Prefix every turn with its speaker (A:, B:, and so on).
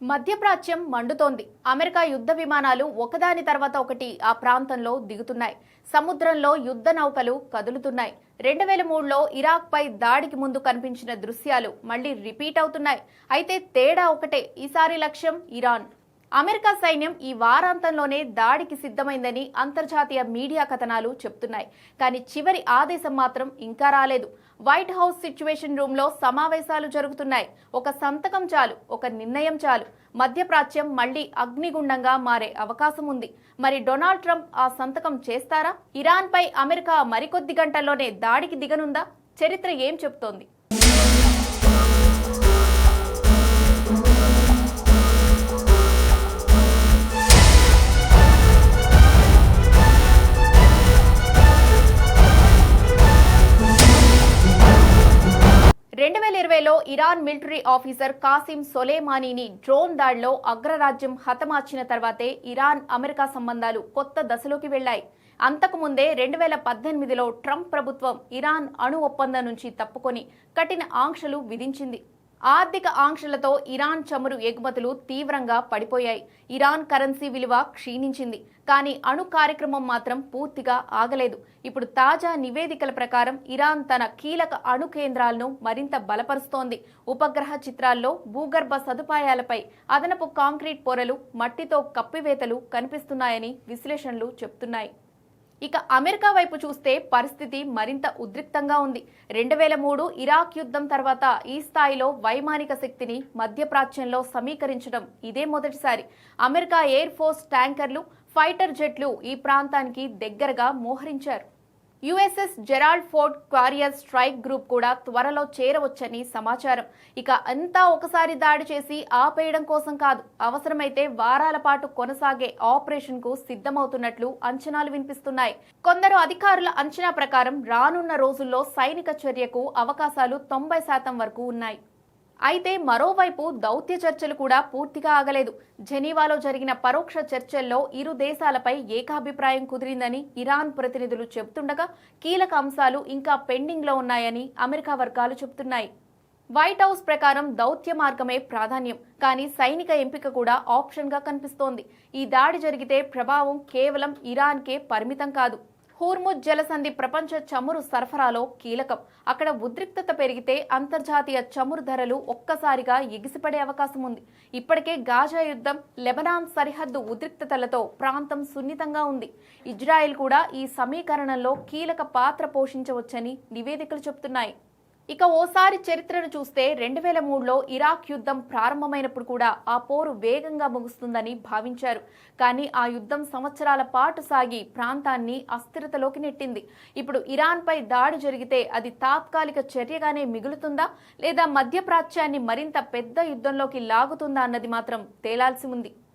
A: మధ్యప్రాచ్యం మండుతోంది. America యుద్ధ విమానాలు ఒకదాని తర్వాత ఒకటి ఆ ప్రాంతంలో దిగుతున్నాయి. సముద్రంలో యుద్ధ నౌకలు కదులుతున్నాయి. 2003లో ఇరాక్ పై దాడికి ముందు కనిపించిన దృశ్యాలు మళ్లీ రిపీట్ అవుతున్నాయి. అయితే తేడా ఒకటే, ఈసారి లక్ష్యం ఇరాన్. అమెరికా సైన్యం ఈ వారాంతంలోనే దాడికి సిద్ధమైందని అంతర్జాతీయ మీడియా కథనాలు చెప్తున్నాయి. కానీ చివరి ఆదేశం మాత్రం ఇంకా రాలేదు. వైట్ హౌస్ సిచ్యువేషన్ రూమ్ లో సమావేశాలు జరుగుతున్నాయి. ఒక సంతకం చాలు, ఒక నిర్ణయం చాలు. మధ్యప్రాచ్యం మళ్లీ అగ్నిగుండంగా మారే అవకాశం ఉంది. మరి డొనాల్డ్ ట్రంప్ ఆ సంతకం చేస్తారా? ఇరాన్ పై అమెరికా మరికొద్ది గంటల్లోనే దాడికి దిగనుందా? చరిత్ర ఏం చెప్తోంది? 2020లో ఇరాన్ మిలిటరీ ఆఫీసర్ కాసిం సొలేమానీని డ్రోన్ దాడిలో అగ్రరాజ్యం హతమార్చిన తర్వాతే ఇరాన్ అమెరికా సంబంధాలు కొత్త దశలోకి వెళ్లాయి. అంతకుముందే 2018లో ట్రంప్ ప్రభుత్వం ఇరాన్ అణు ఒప్పందం నుంచి తప్పుకొని కఠిన ఆంక్షలు విధించింది. ఆర్థిక ఆంక్షలతో ఇరాన్ చమురు ఎగుమతులు తీవ్రంగా పడిపోయాయి. ఇరాన్ కరెన్సీ విలువ క్షీణించింది. కానీ అణు కార్యక్రమం మాత్రం పూర్తిగా ఆగలేదు. ఇప్పుడు తాజా నివేదికల ప్రకారం ఇరాన్ తన కీలక అణు కేంద్రాలను మరింత బలపరుస్తోంది. ఉపగ్రహ చిత్రాల్లో భూగర్భ సదుపాయాలపై అదనపు కాంక్రీట్ పొరలు, మట్టితో కప్పివేతలు కనిపిస్తున్నాయని విశ్లేషణలు చెబుతున్నాయి. ఇక అమెరికా వైపు చూస్తే పరిస్థితి మరింత ఉద్రిక్తంగా ఉంది. 2003 ఇరాక్ యుద్ధం తర్వాత ఈ స్థాయిలో వైమానిక శక్తిని మధ్యప్రాచ్యంలో సమీకరించడం ఇదే మొదటిసారి. అమెరికా ఎయిర్ ఫోర్స్ ట్యాంకర్లు, ఫైటర్ జెట్లు ఈ ప్రాంతానికి దగ్గరగా మోహరించారు. USS Gerald Ford carrier strike group కూడా త్వరలో చేరవచ్చని సమాచారం. ఇక అంతా ఒకసారి దాడి చేసి ఆపేయడం కోసం కాదు, అవసరమైతే వారాల పాటు కొనసాగే ఆపరేషన్ కు సిద్ధమవుతున్నట్లు అంచనాలు వినిపిస్తున్నాయి. కొందరు అధికారుల అంచనా ప్రకారం రానున్న రోజుల్లో సైనిక చర్యకు అవకాశాలు 90% వరకు ఉన్నాయి. అయితే మరోవైపు దౌత్య చర్చలు కూడా పూర్తిగా ఆగలేదు. జెనీవాలో జరిగిన పరోక్ష చర్చల్లో ఇరు దేశాలపై ఏకాభిప్రాయం కుదిరిందని ఇరాన్ ప్రతినిధులు చెబుతుండగా కీలక అంశాలు ఇంకా పెండింగ్ లో ఉన్నాయని అమెరికా వర్గాలు చెబుతున్నాయి. వైట్ హౌస్ ప్రకారం దౌత్య మార్గమే ప్రాధాన్యం, కానీ సైనిక ఎంపిక కూడా ఆప్షన్ గా కనిపిస్తోంది. ఈ దాడి జరిగితే ప్రభావం కేవలం ఇరాన్కే పరిమితం కాదు. హోర్ముజ్ జలసంధి ప్రపంచ చమురు సరఫరాలో కీలకం. అక్కడ ఉద్రిక్తత పెరిగితే అంతర్జాతీయ చమురు ధరలు ఒక్కసారిగా ఎగిసిపడే అవకాశం ఉంది. ఇప్పటికే గాజా యుద్ధం, లెబనాన్ సరిహద్దు ఉద్రిక్తతలతో ప్రాంతం సున్నితంగా ఉంది. ఇజ్రాయెల్ కూడా ఈ సమీకరణంలో కీలక పాత్ర పోషించవచ్చని నివేదికలు చెబుతున్నాయి. ఇక ఓసారి చరిత్రను చూస్తే 2003లో ఇరాక్ యుద్ధం ప్రారంభమైనప్పుడు కూడా ఆ పోరు వేగంగా ముగుస్తుందని భావించారు. కానీ ఆ యుద్ధం సంవత్సరాల పాటు సాగి ప్రాంతాన్ని అస్థిరతలోకి నెట్టింది. ఇప్పుడు ఇరాన్ పై దాడి జరిగితే అది తాత్కాలిక చర్యగానే మిగులుతుందా, లేదా మధ్యప్రాచ్యాన్ని మరింత పెద్ద యుద్ధంలోకి లాగుతుందా అన్నది మాత్రం తేలాల్సి ఉంది.